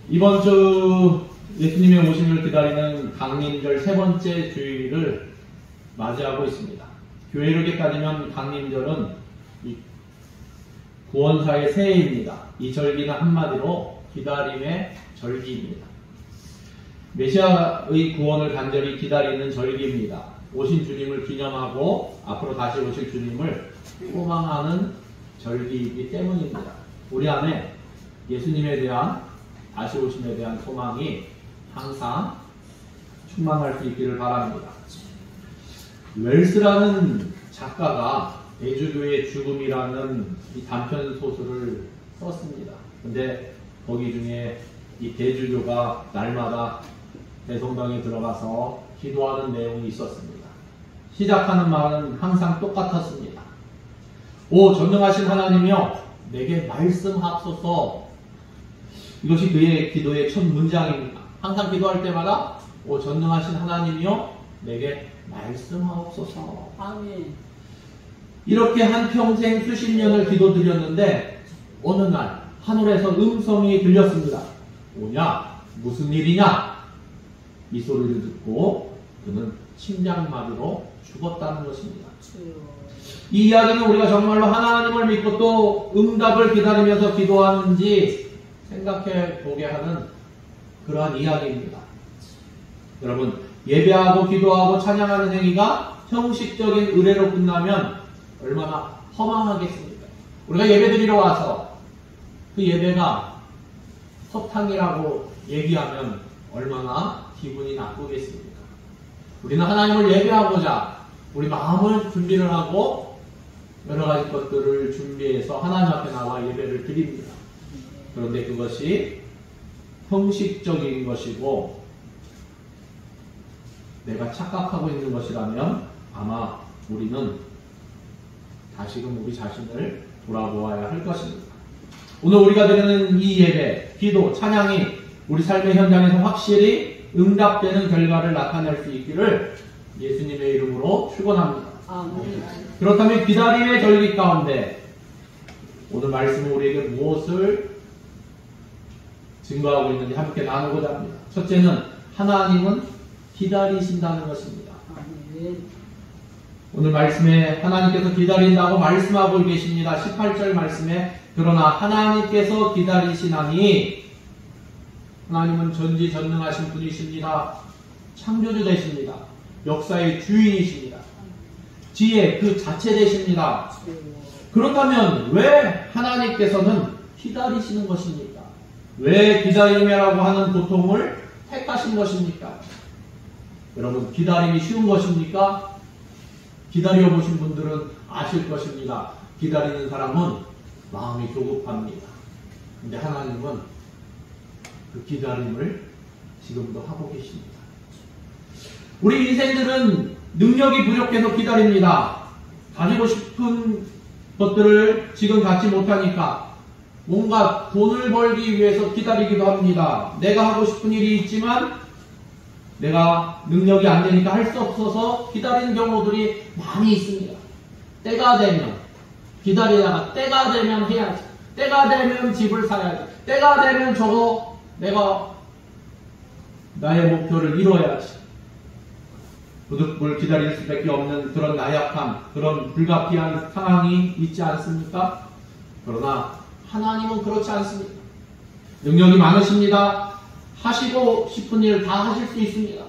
이번 주 예수님의 오심을 기다리는 강림절 세 번째 주일을 맞이하고 있습니다. 교회력에 따지면 강림절은 구원사의 새해입니다. 이 절기는 한마디로 기다림의 절기입니다. 메시아의 구원을 간절히 기다리는 절기입니다. 오신 주님을 기념하고 앞으로 다시 오실 주님을 소망하는 절기이기 때문입니다. 우리 안에 예수님에 대한 다시 오심에 대한 소망이 항상 충만할 수 있기를 바랍니다. 웰스라는 작가가 대주교의 죽음이라는 이 단편 소설을 썼습니다. 근데 거기 중에 이 대주교가 날마다 대성당에 들어가서 기도하는 내용이 있었습니다. 시작하는 말은 항상 똑같았습니다. 오 전능하신 하나님이여 내게 말씀하옵소서. 이것이 그의 기도의 첫 문장입니다. 항상 기도할 때마다 오 전능하신 하나님이여 내게 말씀하옵소서. 아멘. 이렇게 한평생 수십 년을 기도드렸는데 어느 날 하늘에서 음성이 들렸습니다. 뭐냐? 무슨 일이냐? 이 소리를 듣고 그는 심장마비로 죽었다는 것입니다. 이 이야기는 우리가 정말로 하나님을 믿고 또 응답을 기다리면서 기도하는지 생각해 보게 하는 그러한 이야기입니다. 여러분, 예배하고 기도하고 찬양하는 행위가 형식적인 의례로 끝나면 얼마나 허망하겠습니까? 우리가 예배드리러 와서 그 예배가 허탕이라고 얘기하면 얼마나 기분이 나쁘겠습니까? 우리는 하나님을 예배하고자 우리 마음을 준비를 하고 여러 가지 것들을 준비해서 하나님 앞에 나와 예배를 드립니다. 그런데 그것이 형식적인 것이고 내가 착각하고 있는 것이라면 아마 우리는 다시금 우리 자신을 돌아보아야 할 것입니다. 오늘 우리가 드리는 이 예배, 기도, 찬양이 우리 삶의 현장에서 확실히 응답되는 결과를 나타낼 수 있기를 예수님의 이름으로 축원합니다. 그렇다면 기다림의 절기 가운데 오늘 말씀은 우리에게 무엇을 증거하고 있는지 함께 나누고자 합니다. 첫째는 하나님은 기다리신다는 것입니다. 오늘 말씀에 하나님께서 기다린다고 말씀하고 계십니다. 18절 말씀에 그러나 하나님께서 기다리시나니 하나님은 전지전능하신 분이십니다. 창조주 되십니다. 역사의 주인이십니다. 지혜 그 자체 되십니다. 그렇다면 왜 하나님께서는 기다리시는 것입니까? 왜 기다림이라고 하는 고통을 택하신 것입니까? 여러분, 기다림이 쉬운 것입니까? 기다려 보신 분들은 아실 것입니다. 기다리는 사람은 마음이 조급합니다. 근데 하나님은 그 기다림을 지금도 하고 계십니다. 우리 인생들은 능력이 부족해서 기다립니다. 가지고 싶은 것들을 지금 갖지 못하니까 뭔가 돈을 벌기 위해서 기다리기도 합니다. 내가 하고 싶은 일이 있지만 내가 능력이 안 되니까 할 수 없어서 기다리는 경우들이 많이 있습니다. 때가 되면 기다리다가 때가 되면 해야지. 때가 되면 집을 사야지. 때가 되면 저거 내가 나의 목표를 이뤄야지. 부득불 기다릴 수밖에 없는 그런 나약함, 그런 불가피한 상황이 있지 않습니까? 그러나 하나님은 그렇지 않습니다. 능력이 많으십니다. 하시고 싶은 일 다 하실 수 있습니다.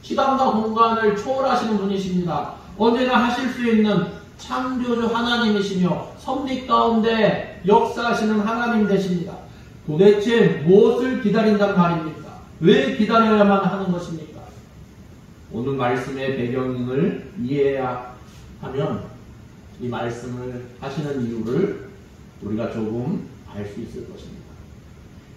시간과 공간을 초월하시는 분이십니다. 언제나 하실 수 있는 창조주 하나님이시며 섭리 가운데 역사하시는 하나님 되십니다. 도대체 무엇을 기다린단 말입니까? 왜 기다려야만 하는 것입니까? 오늘 말씀의 배경을 이해해야 하면 이 말씀을 하시는 이유를 우리가 조금 알 수 있을 것입니다.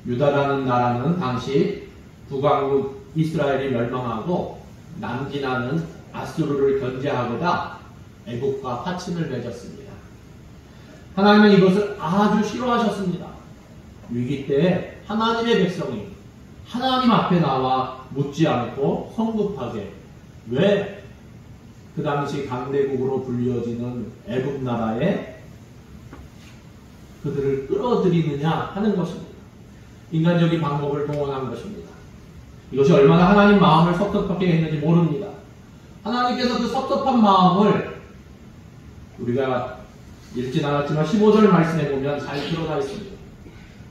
유다라는 나라는 당시 북왕국 이스라엘이 멸망하고 남진하는 아수르를 견제하고자 애국과 파친을 맺었습니다. 하나님은 이것을 아주 싫어하셨습니다. 위기 때에 하나님의 백성이 하나님 앞에 나와 묻지 않고 성급하게 왜 그 당시 강대국으로 불려지는 애국 나라에 그들을 끌어들이느냐 하는 것입니다. 인간적인 방법을 동원한 것입니다. 이것이 얼마나 하나님 마음을 섭섭하게 했는지 모릅니다. 하나님께서 그 섭섭한 마음을 우리가 읽진 않았지만 15절 말씀에 보면 잘 드러나 있습니다.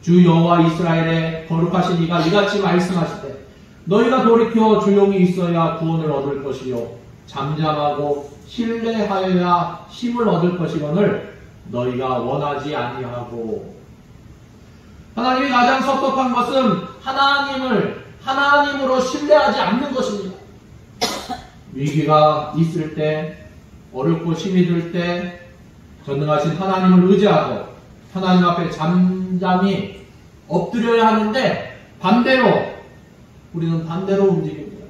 주 여호와 이스라엘의 거룩하신 이가 이같이 말씀하시되 너희가 돌이켜 조용히 있어야 구원을 얻을 것이요 잠잠하고 신뢰하여야 힘을 얻을 것이거늘 너희가 원하지 아니하고. 하나님이 가장 섭섭한 것은 하나님으로 신뢰하지 않는 것입니다. 위기가 있을 때, 어렵고 힘이 들 때 전능하신 하나님을 의지하고 하나님 앞에 잠잠히 엎드려야 하는데 우리는 반대로 움직입니다.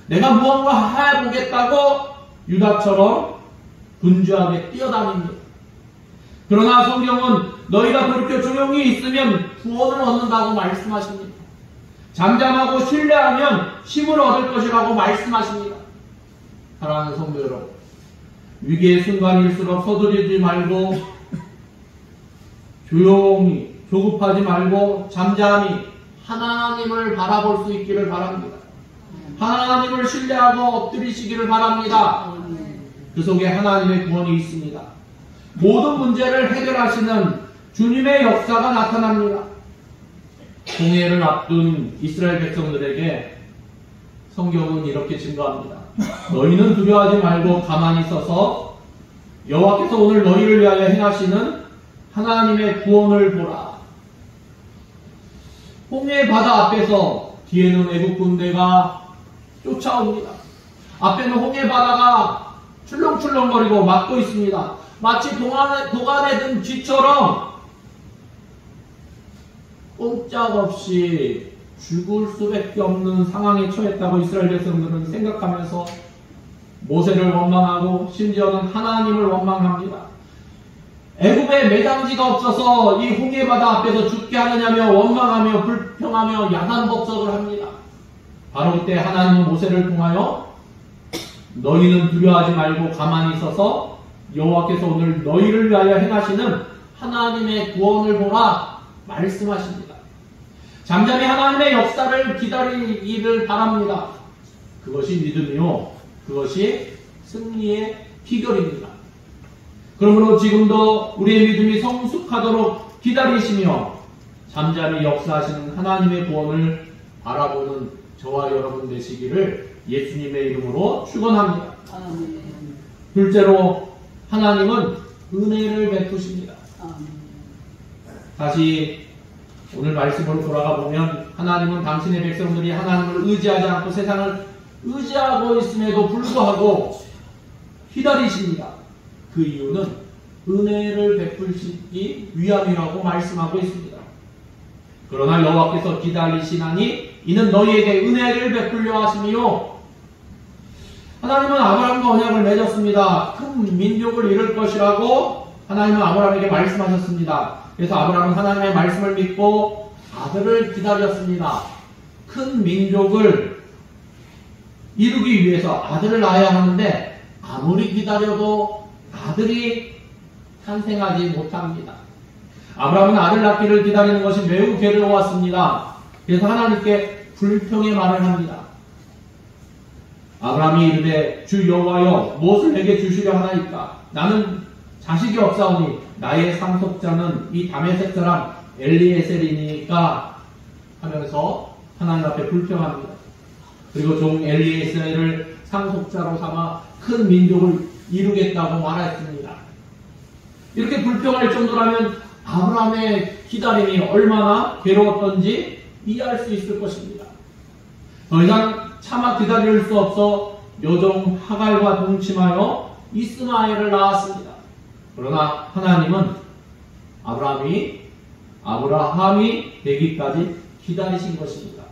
내가 무언가 해보겠다고 유다처럼 분주하게 뛰어다닙니다. 그러나 성경은 너희가 그렇게 조용히 있으면 구원을 얻는다고 말씀하십니다. 잠잠하고 신뢰하면 힘을 얻을 것이라고 말씀하십니다. 사랑하는 성도 여러분, 위기의 순간일수록 서두르지 말고 조용히 조급하지 말고 잠잠히 하나님을 바라볼 수 있기를 바랍니다. 하나님을 신뢰하고 엎드리시기를 바랍니다. 그 속에 하나님의 구원이 있습니다. 모든 문제를 해결하시는 주님의 역사가 나타납니다. 홍해를 앞둔 이스라엘 백성들에게 성경은 이렇게 증거합니다. 너희는 두려워하지 말고 가만히 서서 여호와께서 오늘 너희를 위하여 행하시는 하나님의 구원을 보라. 홍해 바다 앞에서 뒤에는 애국 군대가 쫓아옵니다. 앞에는 홍해 바다가 출렁출렁거리고 막고 있습니다. 마치 도간에 든 쥐처럼 꼼짝없이 죽을 수밖에 없는 상황에 처했다고 이스라엘 백성들은 생각하면서 모세를 원망하고 심지어는 하나님을 원망합니다. 애굽에 매장지가 없어서 이 홍해바다 앞에서 죽게 하느냐며 원망하며 불평하며 야단법석을 합니다. 바로 그때 하나님은 모세를 통하여 너희는 두려워하지 말고 가만히 서서 여호와께서 오늘 너희를 위하여 행하시는 하나님의 구원을 보라 말씀하십니다. 잠잠히 하나님의 역사를 기다리기를 바랍니다. 그것이 믿음이요, 그것이 승리의 비결입니다. 그러므로 지금도 우리의 믿음이 성숙하도록 기다리시며 잠잠히 역사하시는 하나님의 구원을 바라보는 저와 여러분 되시기를 예수님의 이름으로 축원합니다. 둘째로 하나님은 은혜를 베푸십니다. 다시 오늘 말씀으로 돌아가 보면 하나님은 당신의 백성들이 하나님을 의지하지 않고 세상을 의지하고 있음에도 불구하고 기다리십니다. 그 이유는 은혜를 베풀시기 위함이라고 말씀하고 있습니다. 그러나 여호와께서 기다리시나니 이는 너희에게 은혜를 베풀려 하심이요. 하나님은 아브라함과 언약을 맺었습니다. 큰 민족을 이룰 것이라고 하나님은 아브라함에게 말씀하셨습니다. 그래서 아브라함은 하나님의 말씀을 믿고 아들을 기다렸습니다. 큰 민족을 이루기 위해서 아들을 낳아야 하는데 아무리 기다려도 아들이 탄생하지 못합니다. 아브라함은 아들 낳기를 기다리는 것이 매우 괴로웠습니다. 그래서 하나님께 불평의 말을 합니다. 아브라함이 이르되 주 여호와여 무엇을 내게 주시려 하나이까? 나는 자식이 없사오니 나의 상속자는 이 다메섹 사람 엘리에셀이니까 하면서 하나님 앞에 불평합니다. 그리고 종 엘리에셀을 상속자로 삼아 큰 민족을 이루겠다고 말했습니다. 이렇게 불평할 정도라면 아브라함의 기다림이 얼마나 괴로웠던지 이해할 수 있을 것입니다. 더 이상 차마 기다릴 수 없어 여종 하갈과 동침하여 이스마엘을 낳았습니다. 그러나 하나님은 아브라함이 되기까지 기다리신 것입니다.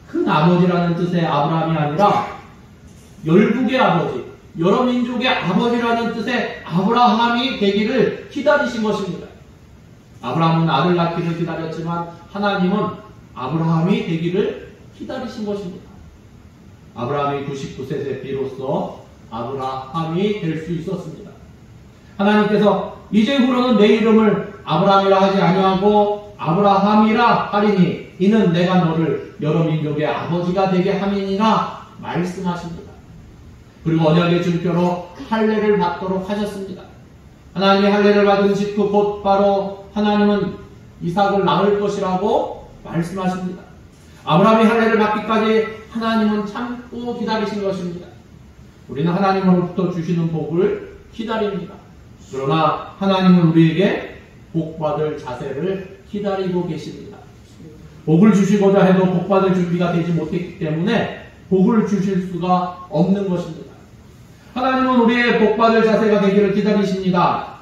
큰 아버지라는 뜻의 아브라함이 아니라 열국의 아버지, 여러 민족의 아버지라는 뜻의 아브라함이 되기를 기다리신 것입니다. 아브라함은 아들 낳기를 기다렸지만 하나님은 아브라함이 되기를 기다리신 것입니다. 아브라함이 99세 비로소 아브라함이 될 수 있었습니다. 하나님께서 이제후로는 내 이름을 아브라함이라 하지 아니하고 아브라함이라 하리니 이는 내가 너를 여러 민족의 아버지가 되게 함이니라 말씀하십니다. 그리고 언약의 증표로 할례를 받도록 하셨습니다. 하나님이 할례를 받은 직후 곧바로 하나님은 이삭을 낳을 것이라고 말씀하십니다. 아브라함이 할례를 받기까지 하나님은 참고 기다리신 것입니다. 우리는 하나님으로부터 주시는 복을 기다립니다. 그러나 하나님은 우리에게 복받을 자세를 기다리고 계십니다. 복을 주시고자 해도 복받을 준비가 되지 못했기 때문에 복을 주실 수가 없는 것입니다. 하나님은 우리의 복받을 자세가 되기를 기다리십니다.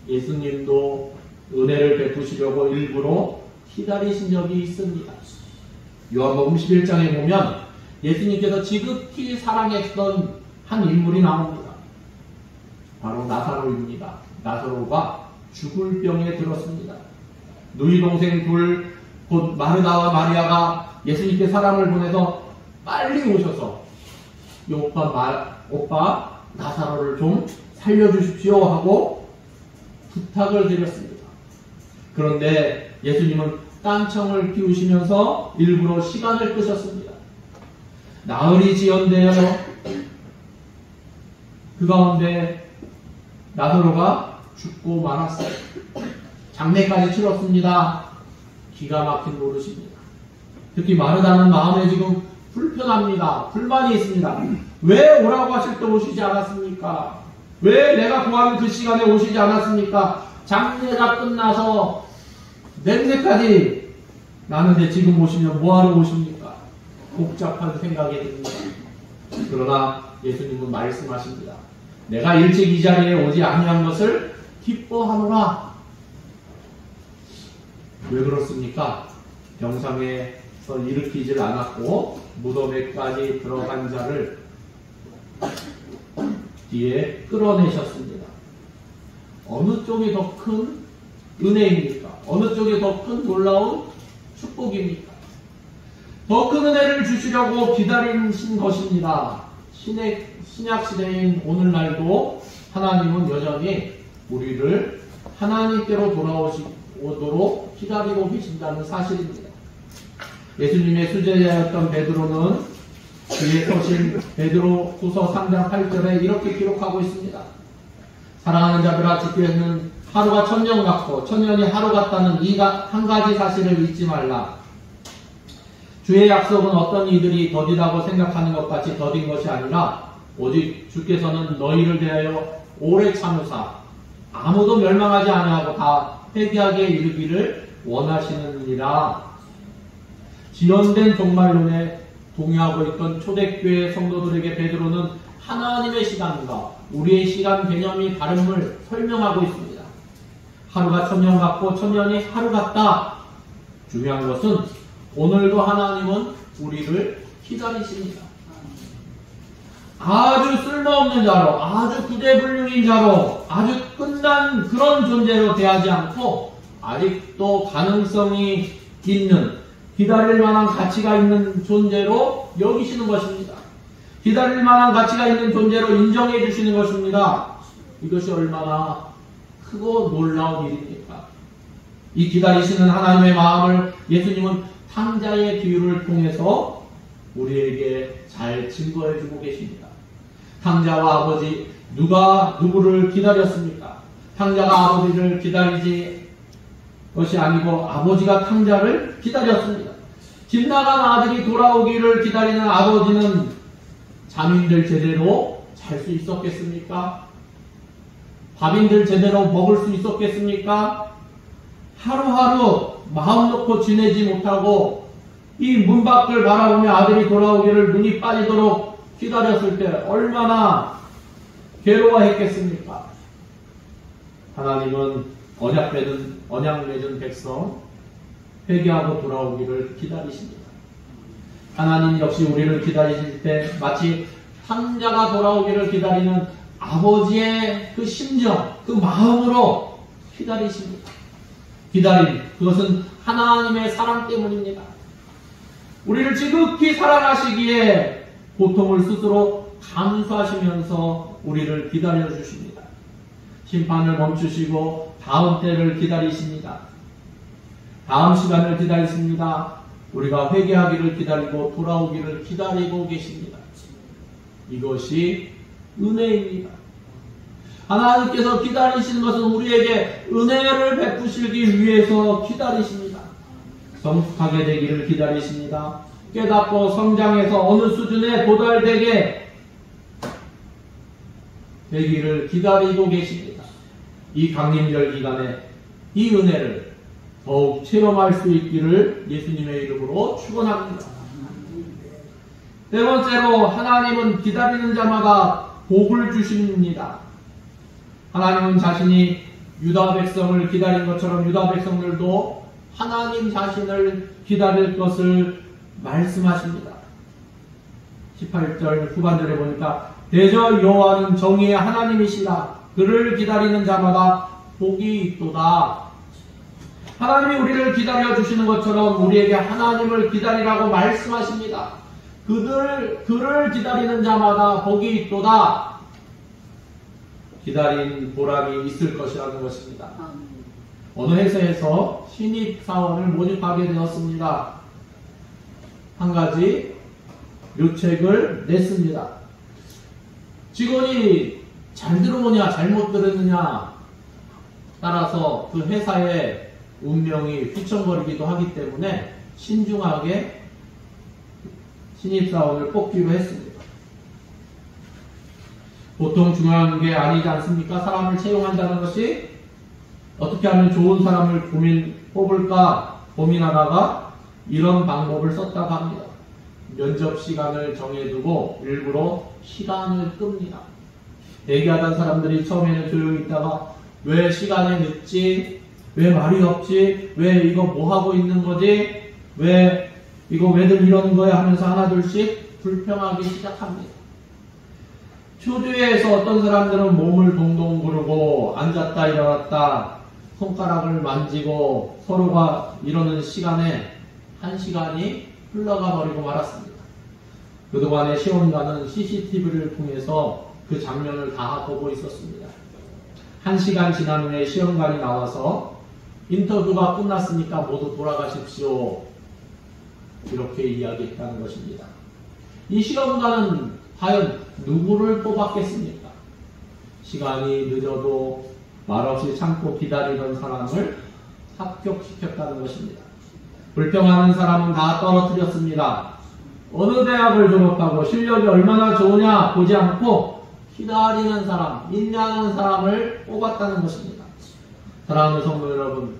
예수님도 은혜를 베푸시려고 일부러 기다리신 적이 있습니다. 요한복음 11장에 보면 예수님께서 지극히 사랑했던 한 인물이 나옵니다. 바로 나사로입니다. 나사로가 죽을 병에 들었습니다. 누이 동생 둘, 곧 마르다와 마리아가 예수님께 사람을 보내서 빨리 오셔서 이 오빠 나사로를 좀 살려주십시오 하고 부탁을 드렸습니다. 그런데 예수님은 딴청을 피우시면서 일부러 시간을 끄셨습니다. 나흘이 지연되어 그 가운데 나사로가 죽고 말았어요. 장례까지 치렀습니다. 기가 막힌 노릇입니다. 특히 마르다는 마음에 지금 불편합니다. 불만이 있습니다. 왜 오라고 하실 때 오시지 않았습니까? 왜 내가 구하는 그 시간에 오시지 않았습니까? 장례가 끝나서 냄새까지 나는데 지금 오시면 뭐하러 오십니까? 복잡한 생각이 듭니다. 그러나 예수님은 말씀하십니다. 내가 일찍 이 자리에 오지 아니한 것을 기뻐하노라. 왜 그렇습니까? 병상에서 일으키질 않았고 무덤에까지 들어간 자를 뒤에 끌어내셨습니다. 어느 쪽이 더 큰 은혜입니까? 어느 쪽이 더 큰 놀라운 축복입니까? 더 큰 은혜를 주시려고 기다리신 것입니다. 신약 시대인 오늘날도 하나님은 여전히 우리를 하나님께로 돌아오도록 기다리고 계신다는 사실입니다. 예수님의 수제자였던 베드로는 그의 서신 베드로 후서 3장 8절에 이렇게 기록하고 있습니다. 사랑하는 자들아, 주께는 하루가 천년 같고 천년이 하루 같다는 이 한 가지 사실을 잊지 말라. 주의 약속은 어떤 이들이 더디다고 생각하는 것 같이 더딘 것이 아니라 오직 주께서는 너희를 대하여 오래 참으사 아무도 멸망하지 아니하고 다 회개하게 이르기를 원하시느니라. 지연된 종말론에 동의하고 있던 초대교회 성도들에게 베드로는 하나님의 시간과 우리의 시간 개념이 다름을 설명하고 있습니다. 하루가 천년 같고 천년이 하루 같다. 중요한 것은 오늘도 하나님은 우리를 기다리십니다. 아주 쓸모없는 자로, 아주 구제불능인 자로, 아주 끝난 그런 존재로 대하지 않고 아직도 가능성이 있는, 기다릴 만한 가치가 있는 존재로 여기시는 것입니다. 기다릴 만한 가치가 있는 존재로 인정해 주시는 것입니다. 이것이 얼마나 크고 놀라운 일입니까? 이 기다리시는 하나님의 마음을 예수님은 탕자의 비유를 통해서 우리에게 잘 증거해 주고 계십니다. 탕자와 아버지, 누가 누구를 기다렸습니까? 탕자가 아버지를 기다리지 것이 아니고 아버지가 탕자를 기다렸습니다. 집 나간 아들이 돌아오기를 기다리는 아버지는 잠인들 제대로 잘 수 있었겠습니까? 밥인들 제대로 먹을 수 있었겠습니까? 하루하루 마음 놓고 지내지 못하고 이 문 밖을 바라보며 아들이 돌아오기를 눈이 빠지도록 기다렸을 때 얼마나 괴로워했겠습니까? 하나님은 언약 맺은 백성 회개하고 돌아오기를 기다리십니다. 하나님 역시 우리를 기다리실 때 마치 탕자가 돌아오기를 기다리는 아버지의 그 심정, 그 마음으로 기다리십니다. 기다림, 그것은 하나님의 사랑 때문입니다. 우리를 지극히 사랑하시기에 고통을 스스로 감수하시면서 우리를 기다려주십니다. 심판을 멈추시고 다음 때를 기다리십니다. 다음 시간을 기다리십니다. 우리가 회개하기를 기다리고 돌아오기를 기다리고 계십니다. 이것이 은혜입니다. 하나님께서 기다리시는 것은 우리에게 은혜를 베푸시기 위해서 기다리십니다. 성숙하게 되기를 기다리십니다. 깨닫고 성장해서 어느 수준에 도달되게 되기를 기다리고 계십니다. 이 강림절 기간에 이 은혜를 더욱 체험할 수 있기를 예수님의 이름으로 축원합니다. 네 번째로 하나님은 기다리는 자마다 복을 주십니다. 하나님은 자신이 유다 백성을 기다린 것처럼 유다 백성들도 하나님 자신을 기다릴 것을 말씀하십니다. 18절 후반절에 보니까 대저 여호와는 정의의 하나님이시라. 그를 기다리는 자마다 복이 있도다. 하나님이 우리를 기다려 주시는 것처럼 우리에게 하나님을 기다리라고 말씀하십니다. 그를 기다리는 자마다 복이 있도다. 기다린 보람이 있을 것이라는 것입니다. 어느 회사에서 신입사원을 모집하게 되었습니다. 한 가지 묘책을 냈습니다. 직원이 잘 들어오냐 잘못 들었느냐 따라서 그 회사의 운명이 휘청거리기도 하기 때문에 신중하게 신입사원을 뽑기로 했습니다. 보통 중요한 게 아니지 않습니까? 사람을 채용한다는 것이 어떻게 하면 좋은 사람을 뽑을까 고민하다가 이런 방법을 썼다고 합니다. 면접 시간을 정해두고 일부러 시간을 끕니다. 얘기하던 사람들이 처음에는 조용히 있다가 왜 시간에 늦지? 왜 말이 없지? 왜 이거 뭐 하고 있는 거지? 왜 이거 왜들 이러는 거야? 하면서 하나둘씩 불평하기 시작합니다. 초조해서 어떤 사람들은 몸을 동동 구르고 앉았다 일어났다 손가락을 만지고 서로가 이러는 시간에 1시간이 흘러가 버리고 말았습니다. 그동안의 시험관은 CCTV를 통해서 그 장면을 다 보고 있었습니다. 1시간 지난 후에 시험관이 나와서 인터뷰가 끝났으니까 모두 돌아가십시오. 이렇게 이야기했다는 것입니다. 이 시험관은 과연 누구를 뽑았겠습니까? 시간이 늦어도 말없이 참고 기다리던 사람을 합격시켰다는 것입니다. 불평하는 사람은 다 떨어뜨렸습니다. 어느 대학을 졸업하고 실력이 얼마나 좋으냐 보지 않고 기다리는 사람, 인내하는 사람을 뽑았다는 것입니다. 사랑하는 성도 여러분,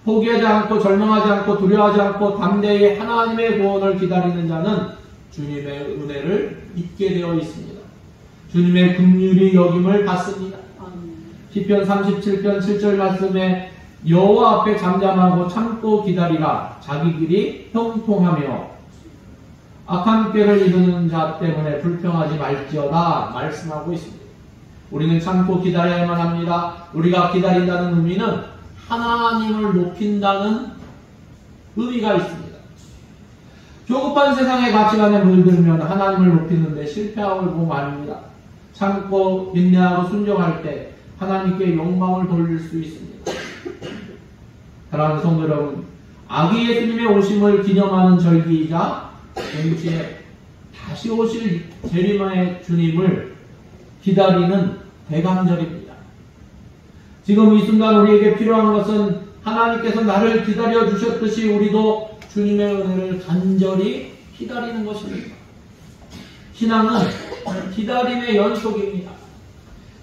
포기하지 않고 절망하지 않고 두려워하지 않고 담대히 하나님의 구원을 기다리는 자는 주님의 은혜를 잊게 되어 있습니다. 주님의 긍휼히 여김을 받습니다. 시편 37편 7절 말씀에 여호와 앞에 잠잠하고 참고 기다리라. 자기 길이 형통하며 악한 꾀를 이루는 자 때문에 불평하지 말지어다 말씀하고 있습니다. 우리는 참고 기다려야만 합니다. 우리가 기다린다는 의미는 하나님을 높인다는 의미가 있습니다. 조급한 세상의 가치관에 물들면 하나님을 높이는데 실패하고 말입니다. 참고 인내하고 순종할 때 하나님께 영광을 돌릴 수 있습니다. 사랑하는 성도 여러분, 아기 예수님의 오심을 기념하는 절기이자 동시에 다시 오실 재림의 주님을 기다리는 대강절입니다. 지금 이 순간 우리에게 필요한 것은 하나님께서 나를 기다려 주셨듯이 우리도 주님의 은혜를 간절히 기다리는 것입니다. 신앙은 기다림의 연속입니다.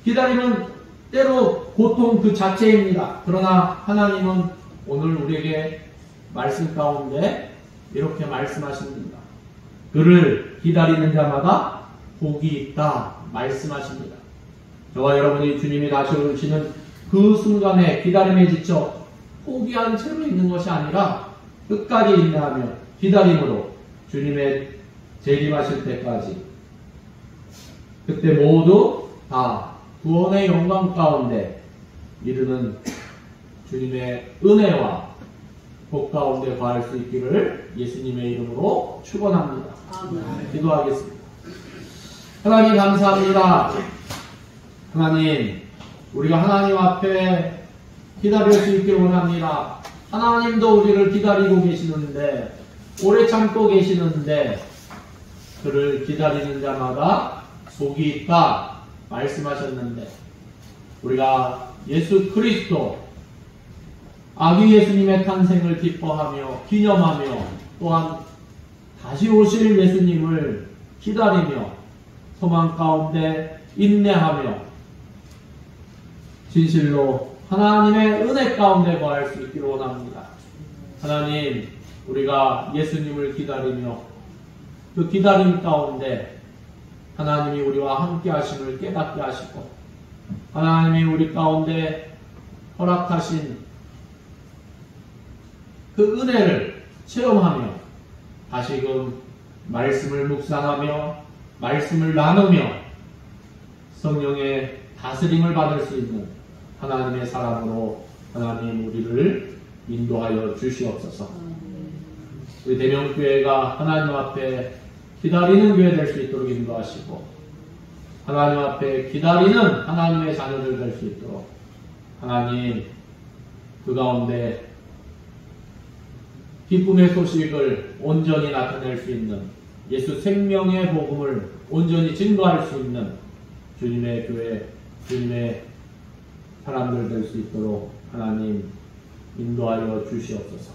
기다림은 때로 고통 그 자체입니다. 그러나 하나님은 오늘 우리에게 말씀 가운데 이렇게 말씀하십니다. 그를 기다리는 자마다 복이 있다 말씀하십니다. 저와 여러분이 주님이 다시 오시는 그 순간에 기다림에 지쳐 포기한 채로 있는 것이 아니라 끝까지 인내하며 기다림으로 주님의 재림하실 때까지 그때 모두 다 구원의 영광 가운데 이르는 주님의 은혜와 복 가운데 거할 수 있기를 예수님의 이름으로 축원합니다. 기도하겠습니다. 하나님 감사합니다. 하나님, 우리가 하나님 앞에 기다릴 수 있기를 원합니다. 하나님도 우리를 기다리고 계시는데, 오래 참고 계시는데, 그를 기다리는 자마다 복이 있다 말씀하셨는데, 우리가 예수 그리스도 아기 예수님의 탄생을 기뻐하며 기념하며, 또한 다시 오실 예수님을 기다리며 소망 가운데 인내하며 진실로 하나님의 은혜 가운데 거할 수 있기를 원합니다. 하나님, 우리가 예수님을 기다리며 그 기다림 가운데 하나님이 우리와 함께 하심을 깨닫게 하시고, 하나님이 우리 가운데 허락하신 그 은혜를 체험하며 다시금 말씀을 묵상하며 말씀을 나누며 성령의 다스림을 받을 수 있는 하나님의 사람으로 하나님 우리를 인도하여 주시옵소서. 우리 대명교회가 하나님 앞에 기다리는 교회 될 수 있도록 인도하시고, 하나님 앞에 기다리는 하나님의 자녀들 될 수 있도록 하나님 그 가운데 기쁨의 소식을 온전히 나타낼 수 있는, 예수 생명의 복음을 온전히 증거할 수 있는 주님의 교회, 주님의 사람들 될 수 있도록 하나님 인도하여 주시옵소서.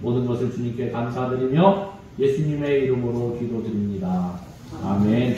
모든 것을 주님께 감사드리며 예수님의 이름으로 기도드립니다. 아멘.